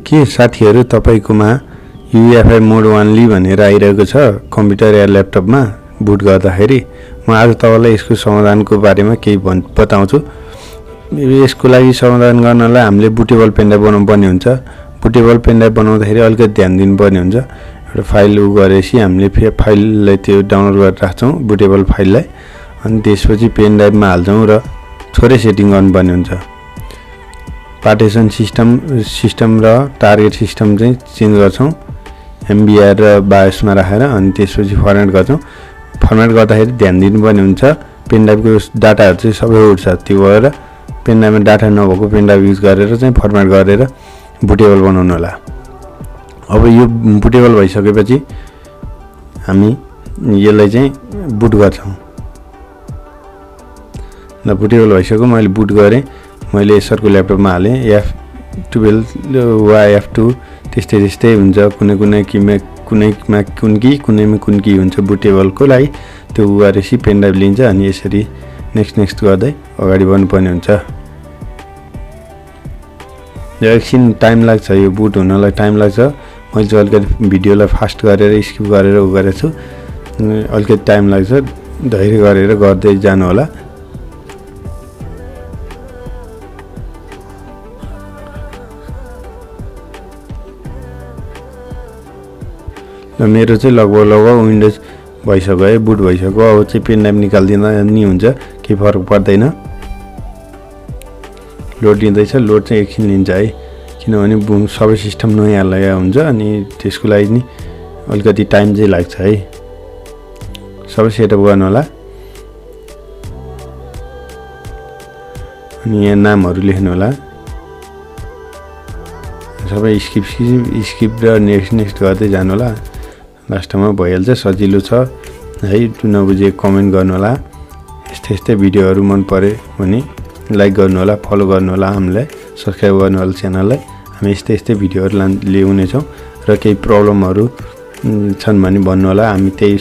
के साथीहरु तपाईकोमा UEFI मोड only भनेर आइरहेको छ कम्प्युटर या ल्यापटपमा बुट गर्दाखेरि म आज तपाईलाई यसको समाधानको बारेमा केही बताउँछु। यसको लागि समाधान गर्नलाई हामीले बुटेबल पेनड्राइभ बनाउनु पर्ने हुन्छ। बुटेबल पेनड्राइभ बनाउँदाखेरि अलिकति ध्यान दिनुपर्ने हुन्छ। एउटा फाइल गरेपछि हामीले फाइललाई त्यो डाउनलोड गरेर राख्छौं बुटेबल फाइललाई अनि त्यसपछि पेनड्राइभमा हाल्छौं र थोरै सेटिङ गर्नुपर्ने हुन्छ। पार्टिसन सिस्टम र टार्गेट सिस्टम चाहिँ चेन्ज गर्छौं MBR र BIOS मा राखेर अनि त्यसपछि फर्मेट गर्छौं। फर्मेट गर्दाखेरि ध्यान दिनुपर्ने हुन्छ पेनड्राइभको डाटाहरु चाहिँ सबै उड्छ। त्यो भएर पेनड्राइभमा डाटा नभएको पेनड्राइभ युज गरेर चाहिँ फर्मेट गरेर बुटेबल बनाउनु होला। अब यो बुटेबल भइसकेपछि हामी यसलाई चाहिँ बुट गर्छौं। ल बुटेबल भइसक्यो मैले बुट गरे। मैले सरको ल्यापटपमा हाले F12 वा F2 त्यस्तै हुन्छ। कुनैमा कुन की हुन्छ बुटेबलको लागि त्यो गरेपछि पेनड्राइभ लिन्छ अनि यसरी नेक्स्ट गर्दै अगाडि बढ्नुपर्ने हुन्छ। यो एकछिन टाइम लाग्छ यो बुट हुनलाई टाइम लाग्छ। मैले चाहिँ अलिकति भिडियोलाई फास्ट गरेर स्किप गरेर गरेको छु। अलिकति टाइम लाग्छ धैर्य गरेर गर्दै जानु होला। मेरो चाहिँ लगभग विन्डोज भइसक्यो है बुट भइसक्यो। अब चाहिँ पेनड्राइभ निकाल्दिँदा नि हुन्छ केही फरक पर्दैन। लोड दिँदैछ लोड चाहिँ एकछिन लिन्छ है किनभने सबै सिस्टम नयाँ लगाएको हुन्छ अनि त्यसको लागि नि अलिकति टाइम चाहिँ लाग्छ है। सबै सेटअप गर्नु होला अनि यहाँ नामहरु लेख्नु होला। सबै स्किप र नेक्स्ट गर्दै जानु होला। लास्टमा भइहाल्छ सजिलो छ है। नबुझे कमेन्ट गर्नु होला। यस्तै भिडियोहरु मन परे भने लाइक गर्नु होला फलो गर्नु होला हामीलाई सब्स्क्राइब गर्नु होला च्यानललाई। हामी यस्तै भिडियोहरु ल्याउने छौं र केही प्रब्लमहरु छन् भने भन्नु होला हामी त्यही